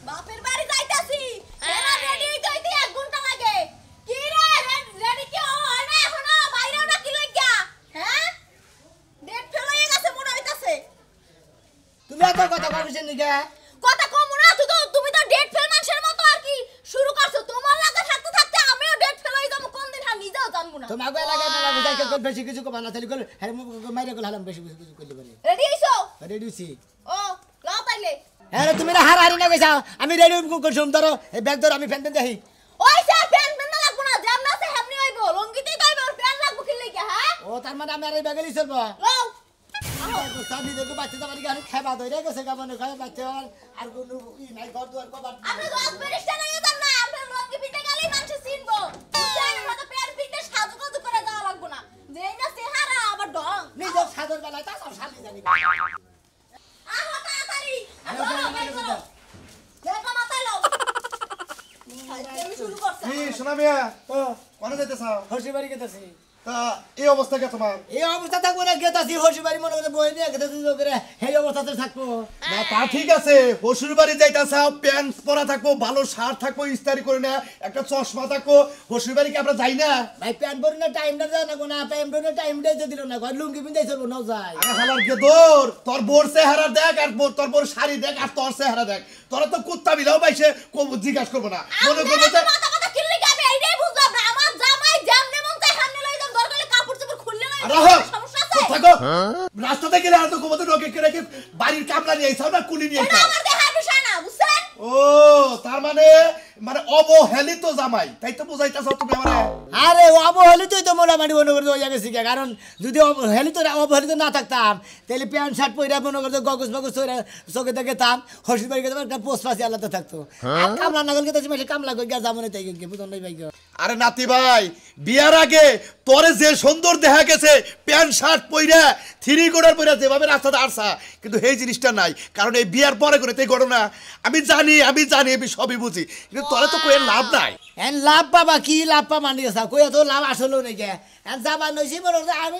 বাপের বাড়ি যাইতাছি এরা রেডি হইতে 1 ঘন্টা লাগে কি রে রেডি কি হয় না এখনো বাইরেও না কি লাগিয়া হ্যাঁ ডেট ফেল হয়ে গেছে মনে হইতাছে তুমি এত কথা কইছেন নি কে কথা কম না তুমি তো ডেট ফেল মানুষের মতো আর কি শুরু করছো তোমার লাগা থাকতে থাকতে আমিও ডেট ফেল হই যাব কোন দিন নিজেও জানবো না তোমাকে লাগা না বুঝাই কে বেশি কিছু কবা না তাহলে কল হ্যাঁ মাইরে কল হালাম বেশি কিছু কইতে পারি রেডি হইছো রেডি হইছি ও লাও তাইলে আরে তুমি না হারি না কইছা আমি রেডি করছুম ধরো এই ব্যাগ ধরো আমি ফ্যান দেই ওই স্যার ফ্যান না লাগবো না যেমন আছে হেমনি হইবো লঙ্গিতেই কইবে ওর ফ্যান লাগবো কি লাগা হ্যাঁ ও তার মানে আমি আর এই ব্যাগেই চলবো লাও সানি দেখো বাচ্চা বাড়ি গানে খাবা ধরে গেছে গাবনে খায় বাচ্চা আর কোনো ই নাই ঘর দুয়ার কবার আপনি রোজ বেরিস্টা নাই জান না আপনি লঙ্গি পিতে গেলেই মানুষ চিনবো বুঝছেন আমরা তো প্যান পিতে সাজুগুজু করে যাওয়া লাগবো না যেই না চেহারা আবার ডং নিজের সাদর বেলায় তা সব শালি জানি আহো তাড়াতাড়ি দেখো মাথায় লাও আমি শুরু করছি কি শোনা মিয়া কোনে যাইতেছ হসি বাড়ি গেতাছি তা এই অবস্থা কে তোমার এই অবস্থা থাকবো না গেতাছি হসি বাড়ি মনে করে বই নিয়ে গেতাছি করে এই অবস্থাতে থাকবো না তা ঠিক আছে হসুর বাড়ি যাইতাছ প্যান্ট পরা থাকবো ভালো শার্ট থাকবো ইস্তারি করে না একটা চশমা থাকবো হসুর বাড়ি কি আমরা যাই না ভাই প্যান্ট পরে না টাইমটা যায় না কোনা প্যান্ট পরে টাইমটা দিল না ঘর লুঙ্গি পিন্দাই চলবো না যায় আরে হালার গেদর তোর বোর চেহারা দেখ আর তোর বোর শাড়ি দেখ আর তোর চেহারা দেখ তোরা তো কুত্তা বিলাও পাইছে জিজ্ঞাসা করবো না মনে করবো যে মাথা মাথা কিল্লি গাবে এইটাই বুঝলাম না আমার জামাই যেমনে মন চাই সামনে লই যাম দরকার হলে কাপড় চোপড় খুললে লই সমস্যা আছে থাকো রাস্তাতে গেলে আর তো কোমতে রোগে কে রেখে বাড়ির কামলা নিয়ে আইছাও না কুলি নিয়ে এটা আইছাও আমার দেহার বিষয় না বুঝছেন ও তার মানে মানে অবহেলিত জামাই তাই তো বুঝাইতাছ তুমি আমারে আরে অবহেলিতই তো মোটামুটি মনে করতে হয়ে গেছি কারণ যদি অবহেলিত না থাকতাম তাহলে প্যান্ট শার্ট পরে মনে করতে গগস বগস চোখে দেখতাম হসি বাড়ি গেতাম একটা পোস্ট পাশে আলাদা থাকতো কামলা নাগল গেতে মাসে কামলা করে যাবো না তাই বুঝুন নাই ভাই আরে নাতি ভাই বিয়ার আগে তোরে যে সুন্দর দেখা গেছে প্যান্ট শার্ট পইরা থ্রি কোটার পইরা যেভাবে রাস্তাতে আসা কিন্তু এই জিনিসটা নাই কারণ এই বিয়ার পরে করে এই ঘটনা আমি জানি আমি সবই বুঝি কিন্তু তোরে তো কই লাভ নাই এন লাভ পাবা কি লাভ পাবা মানে কই তো লাভ আসলো নাকি এন যাবা নইছি মনে আমি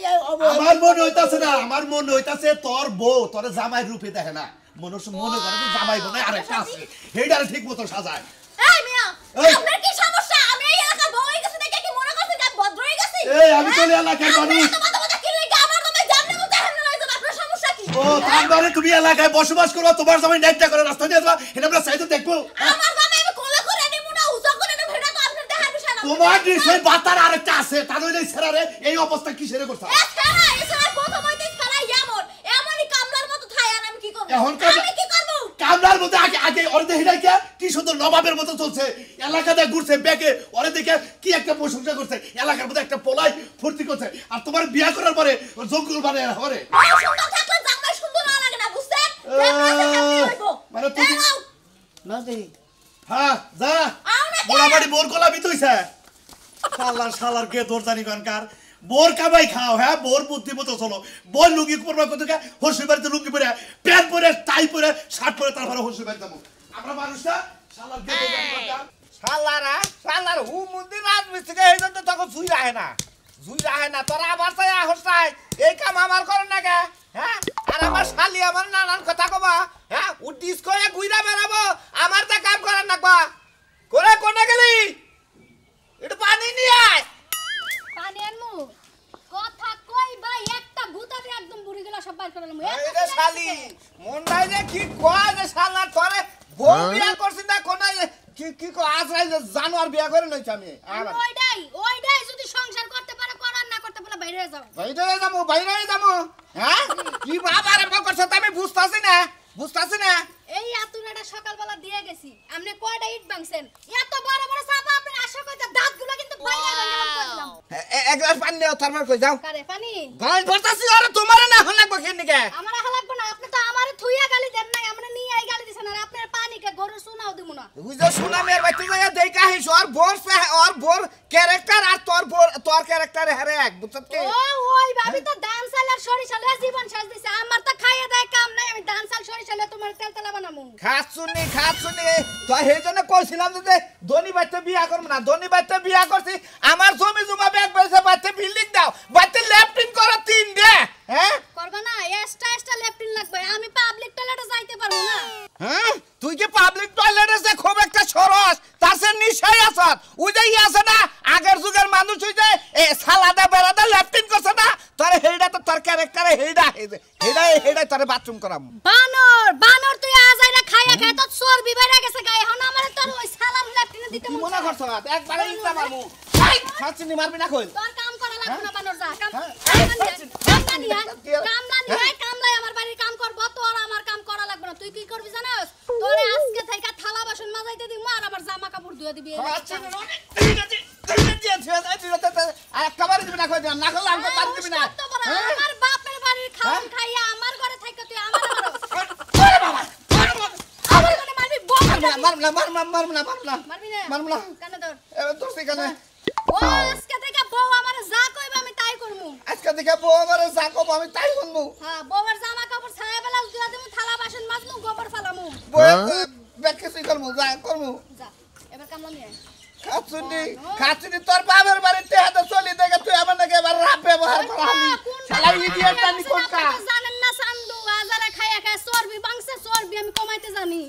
আমার মন হইতাছে না আমার মন হইতাছে তোর বউ তোরে জামাই রূপে দেখে না মনে করে যে জামাই বনে আরেকটা আছে এইটারে ঠিক মতো সাজায় এই মিয়া আপনার কি সমস্যা আমি এই এলাকার বউ হয়ে গেছে দেখে কি মনে করছেন যে ভদ্র হয়ে গেছি এই আমি তো এলাকার মানুষ মাথা মাথা কিল্লি গা আমার তুমি জামনে মন চাই সামনে লই যাম আপনার সমস্যা কি ও তার মানে তুমি এলাকায় বসবাস করো তোমার জামাই নাইটটা করে রাস্তা দিয়ে যাবা এটা আমরা চাইতে দেখবো আমার জামাই আমি কোলে করে নিমু না উজা করে নিমু এটা তো আপনার দেহার বিষয় না তোমার সেই বাতার আরেকটা আছে তার হইলে ছেড়ারে এই অবস্থা কিসের করছ এছাড়া প্রথম হইতে খেলা এমনই কামলার মতো থাই আর আমি কি করব এখন আমি কি করব কামলার মধ্যে আগে ওরে দেখি নাই কি সুন্দর নবাবের মতো চলছে এলাকাতে ঘুরছে ব্যাগে ওরে দেখে কি একটা প্রশংসা করছে এলাকার মধ্যে একটা পোলাই ফুর্তি করছে আর তোমার বিয়া করার পরে জঙ্গল বানায় হরে সুন্দর থাকলে জামাই সুন্দর না লাগে না বুঝছেন মানে তুমি না দেই হ্যাঁ যা মোড়াবাড়ি বোর কলা বিতইছে শালার কে দৌড় জানি কার বোর কামাই খাও হ্যাঁ বোর বুদ্ধি মতো চলো বোর লুঙ্গি পরবা কত হসি বাড়িতে লুঙ্গি পরে প্যান্ট পরে টাই পরে শার্ট পরে তারপরে হসি বাড়ি যাবো আমরা মানুষটা শালার কে শালার হু মন্দির রাজমিস্ত্রি এই জন্য তখন জুই রাহে না তোরা আবার চাই আহস চাই এই কাম আমার করেন না কে হ্যাঁ আর আমার শালি আমার নানান কথা কবা হ্যাঁ উঠিস করে গুইরা বেড়াবো আমার তা কাম করেন না কবা করে কোনে গেলি একটু পানি নিয়ে আয় পানি আনমু কথা কই ভাই একটা গুতাতে একদম বুড়ি গেল সব বাইর করলাম এই রে শালি মন নাই যে কি কয় যে শালা তোরে বউ বিয়া করছিস না কোন কি কো আজরাইল জানোয়ার বিয়া করে নইছ আমি ওইডাই যদি সংসার করতে পারে করার না করতে পারে বাইরে যাও বাইরে যাবো হ্যাঁ কি বাবারে বকছ আমি বুঝতাছি না এই আতুনাটা সকালবেলা দিয়ে গেছি আপনি কয়টা ইট ভাঙছেন এত বড় বড় চাপা আপনি আশা কইতে দাঁতগুলো কিন্তু বাইরে ভেঙে দিলাম এক গ্লাস পানি দাও তারপর কই যাও কারে পানি গাল ভরতাছি আরে তোমারে না হল লাগবে কেন কে আমারে হল লাগবে না আপনি তো আমারে থুইয়া গালি দেন নাই আমরা নিয়ে আই গালি দিছেন আর আপনার পানি কে গরু সুনাও দিমু না বুঝো শোনা মের বাইতে যায় দেই কাহিস আর বোর ক্যারেক্টার আর তোর ক্যারেক্টার হারে এক বুঝছত কি ওই ভাবি তো দান সালের সরিষালে জীবন সাজ দিছে আমার তো খাইয়ে দেয় কাম নাই আমি দান সাল সরিষালে তোমার তেলতেলা বানামু খাচ্ছুনি তো সেই জন্য কইছিলাম যে ধনী বাইতে বিয়া করব না ধনী বাইতে বিয়া করছি আমার জমি জমা ব্যাগ বেচে বাইতে বিল্ডিং দাও বাইতে লেফটিং করো 3 দে হ্যাঁ করবা না এক্সট্রা লেফটিন লাগবে আমি পাবলিক টয়লেটে যাইতে পারবো না হ্যাঁ তুই কি পাবলিক টয়লেটে করছত ওই যে ই আছে না আগের যুগের মানুষ ওই যে এ সালাদা বেড়াদা লেফটিন করছে না তোর হেইডা তো তোর ক্যারেক্টারে হেইডা তোরে বাথরুম করাম বানর তুই আজ আইরা খাইয়া খায় তো চর্বি বেড়ে গেছে গায়ে এখন আমারে তোর ওই সালাম লেফটিনে দিতে কি মনে করছ একবারে ইচ্ছা মারমু এই ছাচিনি মারবি না কই তোর কাম করা লাগবে না বানর যা কামলা নিয়ে আমার বাড়ির কাম করব তোর আমার কাম করা লাগবে না তুই কি করবি জানোস তোরে আজকে থেকে থালা বাসন মাজাইতে দিমু আর আবার জামা কাপড় ধুয়ে দিবি আমার বাপের বাড়ির খাওন খাইয়া আমার ঘরে থাইকা তুই আমার মারবি না কেন তোর ও আজকে থেকে বউ আমার যা কইবে আমি তাই করমু আজকে থেকে বউ আমার যা কইব আমি তাই করমু হ্যাঁ বউয়ের জামা কাপড় ছায়া বেলা দিয়া দিমু থালা বাসন মাজমু গোবর ফালামু ব্যাগ কিছুই করমু যা করমু যা এবার কামলা নিয়ে খাচ্ছি তোর বাবার বাড়িতে হাতে চলি দেখে তুই আমার নাকি এবার রাপ ব্যবহার করা হলি শালা ইডিয়েট জানি কোনটা জানেন না সান্দু আজারা খাইয়া খায় চর্বি বাংছে চর্বি আমি কমাইতে জানি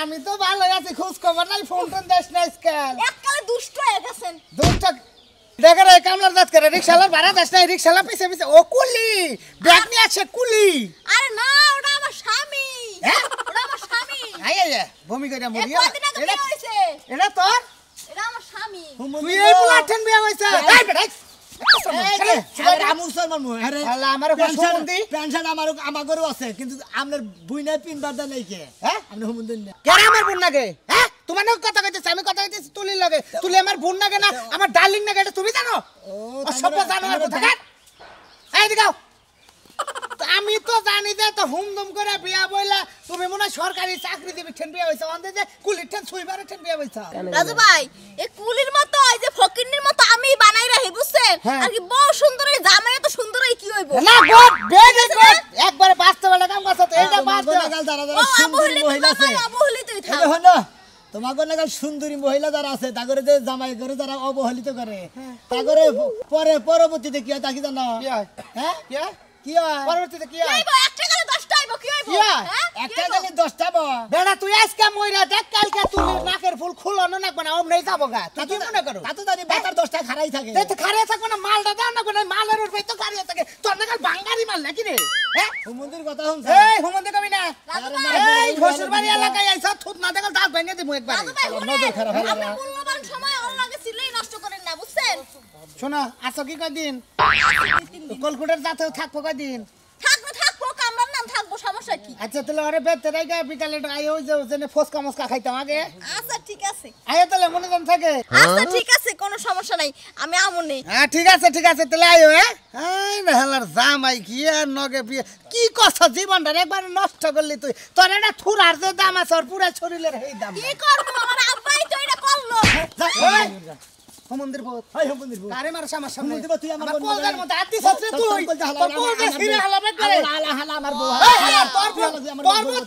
আমি তো ভালো আছি খোঁজ খবর নাই ফোন টোন দেশ না স্ক্যান এককালে দুষ্ট হয়ে গেছেন দুষ্ট দেখে রে কামলার দাঁত করে রিকশালার ভাড়া দেশ নাই রিকশালা পিছে পিছে ও কুলি ব্যাগ নিয়ে আছে কুলি আরে না ওটা আমার স্বামী ওটা আমার স্বামী আয় আয় ভূমি করে মরিয়া কয়দিন আগে বিয়ে হইছে এটা তোর এটা আমার স্বামী তুই এই প্লাটন বিয়ে হইছে এই বেটা আমারও আছে কিন্তু আপনার বুইনার পিনবার দা নাই কে হ্যাঁ আপনি হুমুন্দিন না কে আমার বোন নাগে হ্যাঁ তোমার কথা কইতেছ আমি কথা কইতেছি তুলি লাগে তুলি আমার বোন নাগে না আমার ডার্লিং নাগে এটা তুমি জানো ও সব জানো আর কথা কাট এই দিগাও আমি তো জানি যে তো হুমদম করে বিয়া বইলা তুমি মনে সরকারি চাকরি দিবি ঠেন বিয়া হইছে অন্ধে যে কুলির ঠেন সুইবারে ঠেন বিয়া হইছে রাজু ভাই এই কুলির মতো এই যে ফকিন্নির মতো আমি বানাই রাখি বুঝছেন আর কি বউ সুন্দরী জামাই তো সুন্দরই কি হইব না গড বেগে গড একবারে বাস্তবে কাম করছ তো এইটা বাদ দে নাগাল যারা যারা সুন্দরী মহিলা আছে অবহেলিত তুই থাক এটা হলো তোমাগো নাগাল সুন্দরী মহিলা যারা আছে তাগরে যে জামাই করে যারা অবহেলিত করে তাগরে পরে পরবর্তীতে কি হয় তা কি জানো কি হয় হ্যাঁ কি হয় কি হয় পরবর্তীতে কি হয় হইব একটা গেলে 10টা হইব কি হইব কি হয়? হ্যাঁ একটা গেলে 10টা বো বেড়া তুই আজকে মইরা দেখ কালকে তুই নাকের ফুল খুলানো না কোনা ওমনেই যাবো গা তুই কি মনে করো তা তো জানি বাতার 10টা খারাই থাকে তুই তো খারে থাকো না মালটা দাও না কোনা মালের উপরে তো খারে থাকে তোর নাকাল বাঙালি মাল নাকি রে হ্যাঁ হুমুন্দির কথা শুনছ এই হুমন্দে কবি না এই ঘোষের বাড়ি এলাকায় আইছা থুত না দেখাল দাঁত ভেঙে দিমু একবার রাজু ভাই নজর খারাপ হয়ে আপনি মূল্যবান সময় ওর লাগে সিলেই নষ্ট করেন না বুঝছেন শোনো আছো কি কয়দিন কলকুটার যাতেও থাকবো কয়দিন থাকবো কামরার নাম থাকবো সমস্যা কি আচ্ছা তাহলে ওরে বেতে রাইগা বিকালে আই ওই যে জেনে ফসকা মস্কা খাইতাম আগে আচ্ছা ঠিক আছে আয় তাহলে মনে জন থাকে আচ্ছা ঠিক আছে কোনো সমস্যা নাই আমি আমনে হ্যাঁ ঠিক আছে তাহলে আইও এই না হেলার জামাই কি আর নগে বিয়ে কি কথা জীবনটা একবার নষ্ট করলি তুই তোর এটা থুরার যে দাম আছে ওর পুরা শরীরের এই দাম কি করব আমার আব্বাই তো এটা করলো হুমন্দির বহুত হাই হুমুন্দির বউ কারে মার আমার সামনে হুমুন্দির বউ তুই আমার কোলদার মধ্যে আদি সচ্ছে তুই তোর কোলদা ছিড়ে হালাবে করে হালা হালা আমার বউ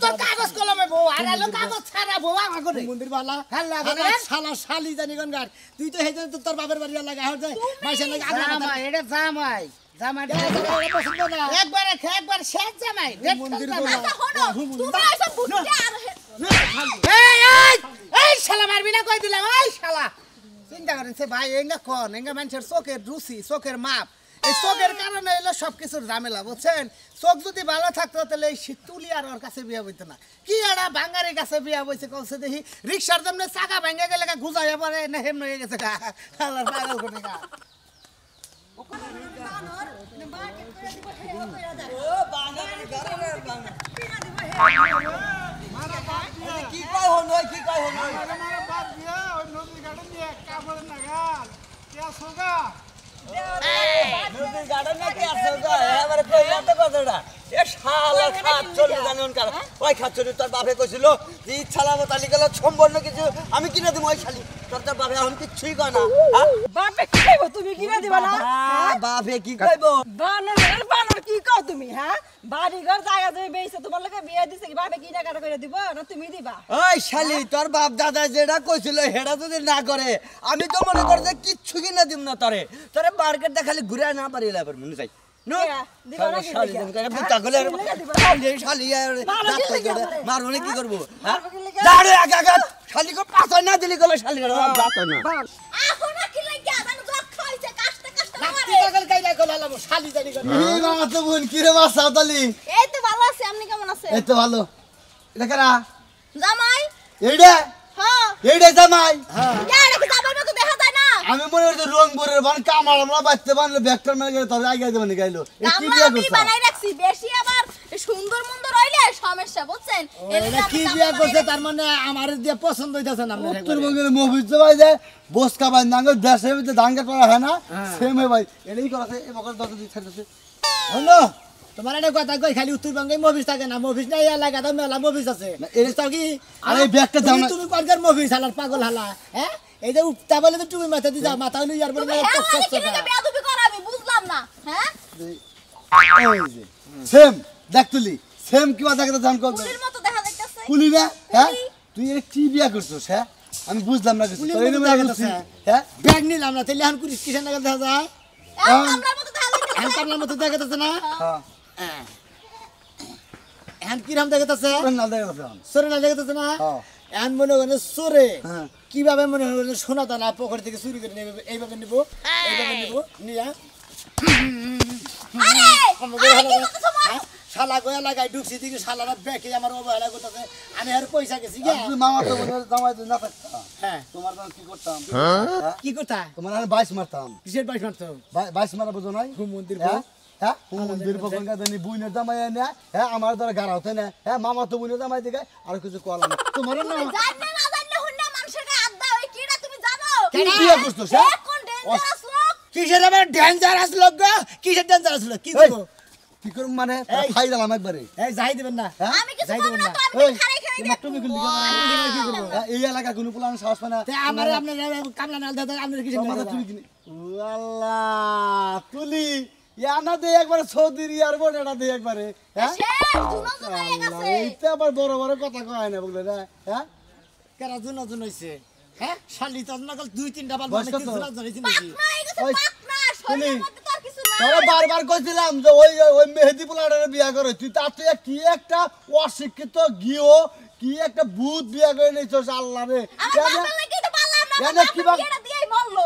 তোর কাগজ কলমে বউ আর আলো কাগজ ছাড়া বউ আমার করে হুমুন্দির বালা হাল্লা হালা করে শালা শালি জানি গনগার তুই তো হেজন তোর বাবার বাড়ি লাগা হর যায় মাইসা লাগা জামাই এটা জামাই পছন্দ না একবার শেষ জামাই মন্দির আচ্ছা হলো তুমি এসব বুঝতে আর এই শালা মারবি না কই দিলাম এই শালা চিন্তা করেন সে ভাই এঙ্গা কোন এঙ্গা মানুষের চোখের রুচি চোখের মাপ এই চোখের কারণে এলো সবকিছুর ঝামেলা বুঝছেন চোখ যদি ভালো থাকতো তাহলে এই তুলি আর ওর কাছে বিয়া হইতো না কি একটা বাঙালির কাছে বিয়া হইছে কলসে দেখি রিক্সার জন্য চাকা ভেঙে গেলে গুজাইয়া পরে না হেমন হয়ে গেছে গা আল্লাহ পাগল করে গা কি কয় হন কি কয় হন নদীর গার্ডেন নাকি আছে গো এবারে কই এত কথাটা এ শালা খাত চলে জানেন কার ওই খাত চলে তোর বাপে কইছিল যে ইচ্ছালা মতালি গেল সম্পূর্ণ কিছু আমি কিনে দেব ওই শালি তোর বাপে এখন কিছুই কয় না বাপে কি কইব তুমি কিনা দিবা না বাপে কি কইবো বানর কি কও তুমি হ্যাঁ হ্যাঁ বাড়ি ঘর জায়গা জমি বেইছে তোমার লগে বিয়ে দিছে কি ভাবে কি টাকা করে দিব না তুমি দিবা ওই শালি তোর বাপ দাদা যেটা কইছিল সেটা যদি না করে আমি তো মনে করি যে কিচ্ছু কিনা দিব না তোরে তোরে মার্কেটটা খালি ঘুরে না পারি লাবার মনে চাই নো দিবা না কি শালি লিগা? দেন বুতা গলে শালি মারো কি লিগা আমারে? মারবো কি করবো মারবো কি লিগা? দাঁড়ে আগে আগে শালি কো পাঁচ না দিলি গলে শালি যাতো না এখন কি লাগিয়া জানো যক্ষ হইছে কাস্তে কাস্তে নাতি মারে পাগল কাইদা গলালাম শালি জানি করে এই মামা তো বোন কি রে মাছ সাঁওতালি এই তো ভালো আছে আপনি কেমন আছেন এই তো ভালো এটা কারা জামাই এইটা হ্যাঁ এইটা জামাই ইয়া এটা কি জামাই মতো দেখা যায় না আমি মনে করি রংপুরের বান কামাল আমরা বাঁচতে পারলে ভেক্টর মেরে গেলে তবে আগে দেবেন গাইলো এই কি আমরা বিয়া আমি করছ বানাই রাখছি বেশি আবার সুন্দর মন্দর হইলে সমস্যা বুঝছেন এটা কি বিয়া করছে তার মানে আমার দিয়ে পছন্দ হইতাছে না আপনার উত্তরবঙ্গের মফিজ ভাই যায় বসকা ভাই নাঙ্গল দেশের ভিতরে ধাঙ্গা করা হয় না সেম ভাই এটাই করাছে এই বকর দশ দিন ছাড়তেছে হলো তোমার একটা কথা কই খালি উত্তরবঙ্গে মফিস থাকে না মফিস নাই এলাকাতে মেলা মফিস আছে এটা তো কি আরে এই ব্যাগটা দাও না। তুমি কোনকার মফিস হালার পাগল হালা হ্যাঁ এই যে উঠতা বলে তো তুমি মাথা দি যাও মাথা হইলো ইয়ার বলে তুমি হ্যাঁ মানে কি লাগে বেয়াদবি করা আমি বুঝলাম না হ্যাঁ সেম দেখ তুলি সেম কি কথা কথা জান কল পুলির মতো দেখা যাইতাছে কুলি না হ্যাঁ তুই এর কি বিয়া করছিস হ্যাঁ আমি বুঝলাম না কিছু কুলির তোর মতো এরকম দেখা লাগছে, যাচ্ছে। হ্যাঁ ব্যাগ নিলাম না তাহলে এখন কুড়িস কিসের নাগাল দেখা যায় আমরার মতো দেখা যাইতাছে এখন কামলার মতো দেখা যাচ্ছে না হ্যাঁ এখন কিরাম দেখা যাচ্ছে তোর না দেখা যাচ্ছে এখন। সরে না দেখা যাচ্ছে না হ্যাঁ। এখন মনে করেন সরে হ্যাঁ। কিভাবে মনে করেন সোনা দানা পকেট থেকে চুরি করে নেবে এইভাবে নিবো নিয়া আরে আরে কি করতেছ মা শালা গয়া লাগাই ঢুকছি দিকে শালারা ব্যাকে আমার অবহেলা করতেছে আমি আর পয়সা গেছি গিয়া তুই মামা তো বোনের জামাই তুই না থাকতাম হ্যাঁ তোমার তো কি করতাম হ্যাঁ? কি কথা তোমার আমি 22 মারতাম কিসের বাইশ মারতো 22 মারা বুঝো নাই হুম মন্দির হ্যাঁ হ্যাঁ মন্দির পকঙ্গা দেনি বুইনের জামাই না হ্যাঁ আমার দ্বারা গাড়া হতে না হ্যাঁ মামা তো বুইনের জামাই দিকে আর কিছু কলাম তোমার না জানলে না জানলে হুন্না মানুষের গায়ে হাত দাও এই কিটা তুমি জানো কি বিয়ে করছিস হ্যাঁ কোন ডেঞ্জারাস লোক কিসের আবার ডেঞ্জারাস লোক গো কিসের ডেঞ্জারাস লোক কি করবো কি করব মানে এই। খাই দিলাম একবারে এই যাই দিবেন না হ্যাঁ আমি কিছু যাই বলবো দেবেন না না। তো আমি এই, খারাই খারাই তোমার তুমি কি লিখা মানে কি করব এই এলাকা কোনো প্লান সাহস পায় না তে আমার আপনার কামলা নাল দাদা আপনার কিসের তোমার ডেঞ্জারাস? তুমি কি আল্লাহ তুলি ইয়ানা দে একবারে সৌদির ইয়ার বোন এটা দে একবারে হ্যাঁ শেষ জুনো জুনো হয়ে আল্লাহ, গেছে এইটা আবার বড় বড় কথা কয় না বললে না হ্যাঁ কেরা জুন জুন হইছে হ্যাঁ শালি তো নকল দুই তিনটা বাল বয়স মানে কত? কি জুন জুন হইছে নাকি পাকনা হয়ে গেছে ওই, পাকনা শরীরের মধ্যে তো আর কিছু নাই তোরা বারবার কইছিলাম যে ওই ওই মেহেদি পোলারের বিয়া করে তুই তাতে কি একটা অশিক্ষিত গিও কি একটা ভূত বিয়া করে নিছস আল্লাহ রে আমার বাবার লাগি তো পারলাম না এনে কি বা- এটা দিয়েই মরলো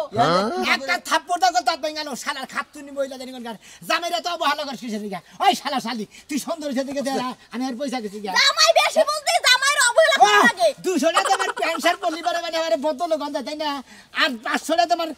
একটা থাপ্পড় দাও তাত বেঙ্গালো শালার খাতুনি মহিলা জানি কোন গান জামাইরা তো ভালো কর কিসের দিকে ওই শালা শালি তুই সুন্দর সেদিকে দে আমি আর পয়সা গেছি গিয়া জামাই বেশি বলতে জামাইর অবহেলা করা লাগে 200 টাকা তোমার প্যান্ট শার্ট পরলিবারে মানে আমার বদল গন্ধ তাই না আর 500 টাকা তোমার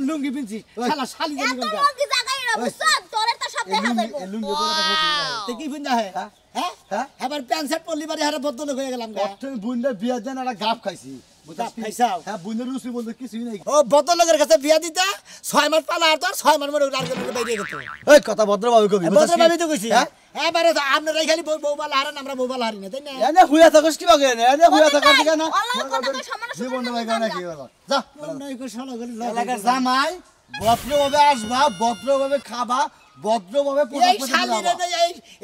লুঙ্গি পিনছি শালা শালি জানি এত কোন গান লঙ্গি জায়গায় না বুঝছ তোরে তো সব দেখা যাইবো লুঙ্গি পরে কথা তে কি পিন্দা হয় হ্যাঁ? হ্যাঁ হ্যাঁ? এবার প্যান্ট শার্ট পরলিবারে হারে বদল হয়ে গেলাম গা অর্থ বুইন্ডার বিয়া দেন একটা গাপ খাইছি গাপ খাইছাও? হ্যাঁ বুইন্ডার রুচি বলতে কিছুই নাই ও বদলের কাছে বিয়া দিতা 6 মাস পালা আর তোর 6 মাস মরে আর বাইরে গেত এই কথা ভদ্রভাবে কবি বদলে ভাবি তো কইছি হ্যাঁ এবারে তো আপনারাই খালি বউবালা হারান আমরা বউবালা হারি না তাই না এনে হুয়া থাকস কি বাগে এনে হুয়া থাকার দিকে না অল্লাহ কথা কই সমান জীবন ভাই গানা কি বলো যা নয় কো শালা গলি এলাকার জামাই ভদ্রভাবে আসবা ভদ্রভাবে খাবা ভদ্রভাবে এই শালিরে নেই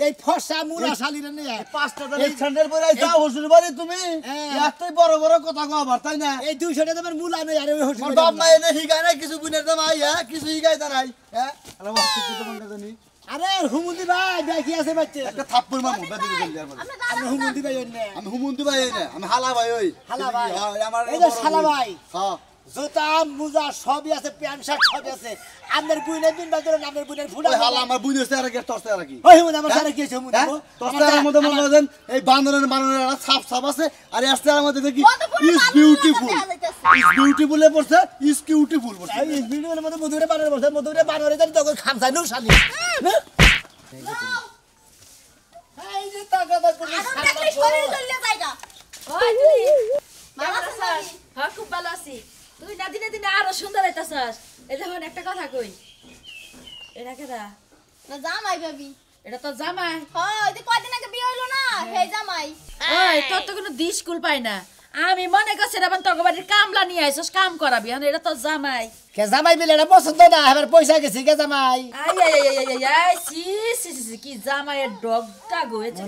এই ফসা মুলা শালিরে নেই পাঁচটা দিন স্যান্ডেল পরে যাও হুজুর বাড়ি তুমি হ্যাঁ। এতই বড় বড় কথা কও আবার তাই না এই 200 টাকা তোমার মুলা নেই আরে ওই আমার হোটেল বাপ মা এনে হিগায় না কিছু বুনের জামাই হ্যাঁ কিছু হিগায় তা নাই হ্যাঁ আরে বাপ কিছু তো মনে জানি আরে হুমুন্দি ভাই দেখি আছে বাচ্চা একটা থাপ্পড় মারমু বেদি জলদি আর বলে আমি হুমুন্দি ভাই ওই নে আমি হুমুন্দি ভাই না আমি হালা ভাই ওই হালা ভাই হ্যাঁ, আমার এই যে শালা ভাই হ্যাঁ জুতা মুজা সবই আছে প্যান্ট শার্ট সবই আছে আপনার বুইনের দিন বাজারে নামের বুইনের ফুটা ওই হালা আমার বুনের সারা কে তরতে আর কি ওই হুমুন্দি আমার সারা কি আছে হুমুন্দি তরতে মধ্যে মনে হয় এই বান্দরের বান্দরের একটা ছাপ ছাপ আছে আর এর মধ্যে দেখি কত পুরো ইজ বান্দরের বিউটিফুল দেখা যাইতাছে। ইজ বিউটিফুল এ পড়ছে ইজ কিউটিফুল পড়ছে এই ভিডিওর মধ্যে মধুরে বানর বসে মধুরে বানরে জানি তো খামসাই নো শালি না এই যে টাকা করে আরো দেখলে শরীর জ্বলে জায়গা ওই তুই ভালো ভালো আছিস? আছিস হ্যাঁ খুব ভালো আছি তুই না দিনে দিনে আরো সুন্দর হইতাছস এই দেখুন একটা কথা কই এটা কেডা না জামাই ভাবি এটা তো জামাই হয় যে কয়দিন আগে বিয়ে হইলো না হে জামাই ওই তোর তো কোনো দি স্কুল পাই না আমি মনে করছি এখন তোকে বাড়ির কামলা নিয়ে আইসস কাম করাবি এখন এটা তো জামাই কে জামাই বিলে এটা পছন্দ না এবার পয়সা গেছি কে জামাই কি জামাইয়ের ডগটা গোয়েছে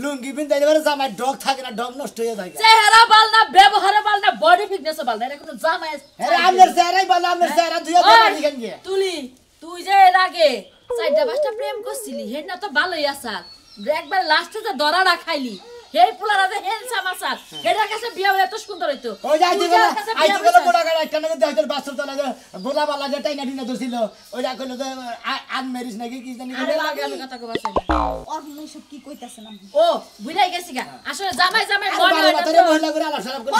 লুঙ্গি পিনতে এবারে জামাই ডগ থাকে না ডগ নষ্ট হয়ে যায় চেহারা বাল না ব্যবহার বাল না বডি ফিটনেস বাল না এটা কোনো জামাই আরে আপনার চেহারাই বলে আপনার চেহারা দুই জামাই কেন গিয়ে তুলি তুই যে এর আগে 4টা 5টা প্রেম করছিলি হেন না তো ভালোই আসাল একবার লাস্টে যে দরাটা খাইলি হেই পোলারা যে হ্যান্ডসাম আসাল এটার কাছে বিয়া হলে এত সুন্দর হইতো ওই যে আইতে বড় গাড়ি একটা নাকি দেখাইতে বাসর তো লাগে গোলা বালা যে টাইনা ডিনা দছিল ওইটা কইলো যে আন মেরিস নাকি কি জানি আরে লাগে আমি কথা কই বাসাই ওর মনে সব কি কইতাছে না ও বুঝাই গেছি গা আসলে জামাই জামাই মনে মনে হয় হয় মহিলা করে আলাপ সালাপ করে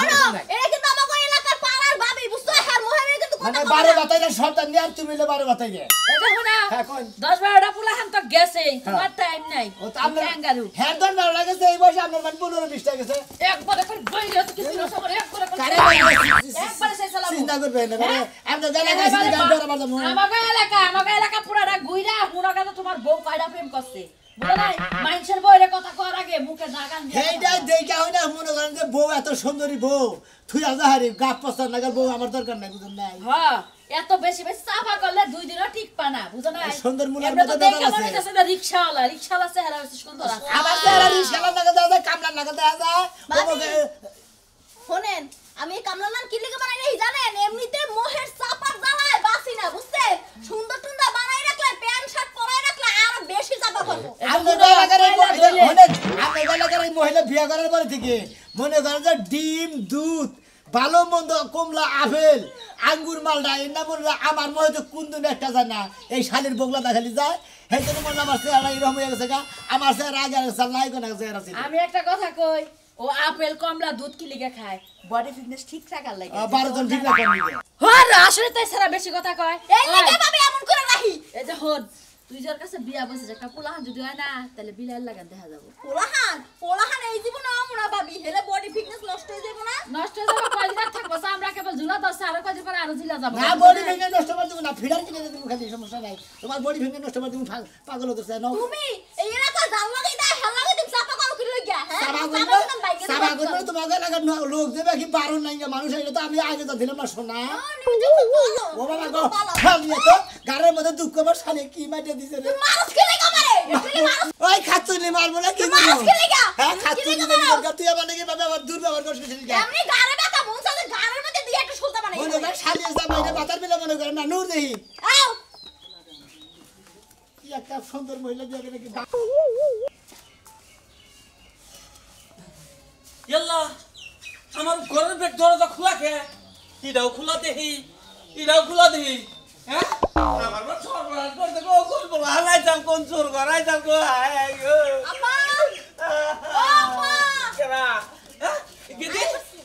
এটা কিন্তু আমাগো এলাকার পাড়ার ভাবি বুঝছো হ্যাঁ মোহামের কিন্তু মানে বারে বাতাইলে সন্তান নিয়ে আর তুমি লে বারে বাতাই গে এই দেখো না হ্যাঁ কোন 10-12টা পোলা হান তো গেছে তোমার টাইম নাই ও তো আপনার ক্যাঙ্গারু হ্যাঁ দন ভালো লাগেছে এই বয়সে আপনার মানে 15-20 টা গেছে একবারে করে বইরে তো কিছু না সবার একবারে কারে একবারে সেই সালাম চিন্তা করবে না মানে আমরা জানা গেছি গান ধরে মারতাম আমাকে এলাকা পুরাটা গুইরা মুরাটা তো তোমার বউ কয়টা প্রেম করছে বুঝো নাই মানুষের বইরে কথা কর আগে মুখে না কান দিয়ে এইটা দেখা হয় না মনে করেন যে বউ এত সুন্দরী বউ তুই আজাহারি গাপ পছন্দ নাগাল বউ আমার দরকার নাই বুঝুন নাই হ্যাঁ এত বেশি বেশি চাপা করলে 2 দিনও ঠিক পানা বুঝো নাই সুন্দর মুলার এমনি তো মতো দেখা দাদা মনে আছে হইতাছে না রিকশাওয়ালা চেহারা হচ্ছে সুন্দর আছে আমার চেহারা রিস্কালা নাগাল দাদা কামলা নাগাল দাদা বাবা, শোনেন আমি কামলা নাম কি লিখে বানাই নাই জানেন এমনিতে মোহের চাপার জ্বালায় বাসি না বুঝছেন সুন্দর টুন্দর বানাই রাখলে প্যান্ট শার্ট পরাই রাখলে আরো বেশি চাপা করব আমাদের এলাকার এই মহিলা বিয়ে করার পরে থেকে মনে করেন যে ডিম দুধ ভালো মন্দ কমলা আপেল আঙ্গুর মালটা এর নাম আমার মনে তো কোন দিন একটা যায় না এই শালির বগলা দেখালি যায় সেই জন্য মনে আমার চেহারা এরকম হয়ে গেছে আমার চেহারা আগে নাই কোনো চেহারা ছিল আমি একটা কথা কই ও আপেল কমলা দুধ কি লিগে খায় বডি ফিটনেস ঠিক রাখার লাগে 12 জন ঠিক না করবি হ্যাঁ আসলে তাই সারা বেশি কথা কয় এই লিখে ভাবি এমন করে রাখি এই যে হন তুই যার কাছে বিয়া বসে একটা পোলাহান যদি হয় না তাহলে বিলাইল লাগান দেখা যাবো পোলাহান এই জীবনে আমরা ভাবি হেলে বডি ফিটনেস নষ্ট হয়ে যাবে না নষ্ট হয়ে যাবে কয়দিন আর থাকবো আমরা কেবল ঝুলা দশে আরো কয়দিন পরে আরো ঝুলা যাবো না বডি ভেঙে নষ্ট করে দেবো না ফিডার কিনে দেবো খালি সমস্যা নাই তোমার বডি ভেঙে নষ্ট করে দেবো পাগল হতে চাই না তুমি এই এলাকা জাল লাগি দা হেলা লাগি দিন চাপা করো কি লইগা হ্যাঁ সাবা করবে তোমাকে এলাকার লোক দেবে কি পারো নাই মানুষ এটা তো আমি আগে তো দিলাম না শোনা ও বাবা গো খালিয়ে তো গারের মধ্যে দুঃখ আমার শালে কি মাইটা দিছে রে মারস কি লাগা মারে ওই খাতুনি মারবো না কি মারস কি লাগা হ্যাঁ খাতুনি মারবো তুই আমার নাকি বাবা আমার দুর্ব্যবহার করছিস কি এমনি গারে ব্যথা মন সাথে গারের মধ্যে দিয়ে একটু শুলতা বানাই মনে কর শালিয়ে যা মাইটা বাতার বিলে মনে করে না নূর দেহি আও কি একটা সুন্দর মহিলা দিয়ে নাকি ইয়াল্লা আমার ঘরের বেগ দরজা খোলা কে ইটাও খোলা দেহি হ্যাঁ আমার বড় সর্বনাশ করতে গো কোন বড় হালাই যাম কোন চোর গরাই যাম গো হাই গো আম্মা ও আম্মা কেরা গিদি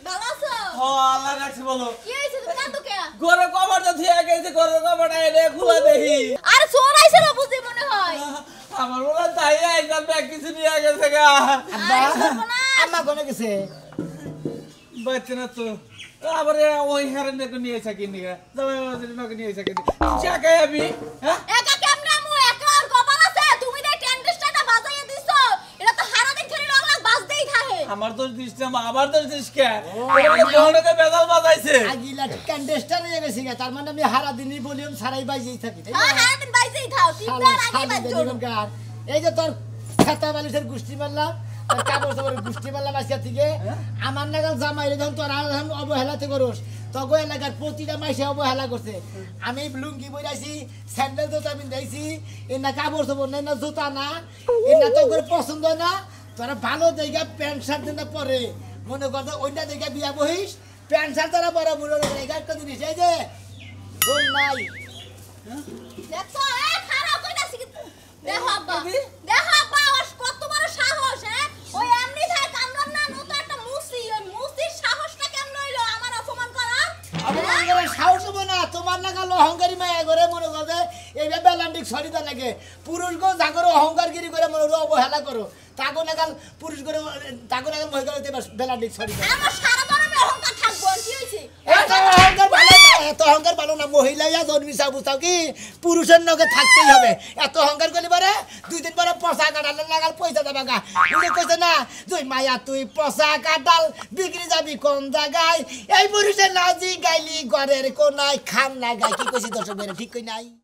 ভালো আছো ও আল্লাহ রাখছি বলো কি হইছে তুমি কাঁদো কে ঘরে কবরটা থিয়া গেছে ঘরে কবরটা এনে খোলা দেহি আর চোর আইছিল বুঝি মনে হয় আমার বড় তাই আইজাম ব্যাগ কিছু নিয়ে গেছে গা আম্মা কোনে গেছে বাচ্চা না তো আবার ওই হারে নিয়ে এসে কিনি জামাই নিয়ে এসে কিনি চাকাই আমি হ্যাঁ একা কেমনে আমু একা আর কপাল আছে তুমি দে টেন্ডেস্টাটা বাজাইয়া দিছো এটা তো হারা দিন ধরে লাগলাম বাজতেই থাকে আমার তো দিশটা আবার তো দিশ কে ওরে দহনকে বেজাল বাজাইছে আগিলা ক্যান্ডেস্টার হয়ে গেছে তার মানে আমি হারা দিনই ভলিউম সারাই বাজেই থাকি হ্যাঁ হারা দিন বাইজেই থাও তিনটার আগে বাজছো এই যে তোর খাতা বালিশের গুষ্টি মারলাম তোর কাপড় চোপড়ের গুষ্টি মারলাম আজকে থেকে আমার নাগাল জামাই যখন তোর আর অবহেলাতে করস তগো এলাকার প্রতিটা মাইসে অবহেলা করছে আমি লুঙ্গি বইরাছি স্যান্ডেল জুতা আমি দিয়েছি এর না কাপড় চোপড় নাই না জুতা না এর না তো করে পছন্দ না তোরা ভালো জায়গা প্যান্ট শার্ট দিন পরে মনে করতো ওইটা জায়গা বিয়া বহিস প্যান্ট শার্ট তারা বড় বুড়ো একটা জিনিস এই যে দোল নাই দেখছো এ খারাপ কইতাছি কিন্তু দেখো আব্বা ওর কত বড় সাহস হ্যাঁ ওই এমনি থাকে কামরান না নতো একটা মুসি ওই মুসির সাহসটা কেমন হইলো আমার অপমান করা অপমান করে সাহস হবে না তোমার নাগাল অহংকারী মায়া করে মনে করবে এইভাবে বেলান্ডিক সরিতে লাগে পুরুষ গো যা করো অহংকারগিরি করে মনে অবহেলা করো তাকে নাগাল পুরুষ করে তাকে নাগাল মহিলা বেলান্ডিক সরিতে আমার সারা জীবন আমি অহংকার থাকবো কি হইছে অহংকার ভালো না এত অহংকার ভালো না মহিলাইয়া জন্মিছাও বুঝাও কি পুরুষের নগে থাকতেই হবে এত অহংকার করলে পারে 2 দিন পরে পচা কাটাল লাগাল পয়সা দেবা গা বুঝে কইছে না তুই মায়া তুই পচা কাটাল বিক্রি যাবি কোন জায়গায় এই পুরুষের নাজি গাইলি ঘরের কোনায় খাম না গাই কি কইছি দর্শক ঠিক কই নাই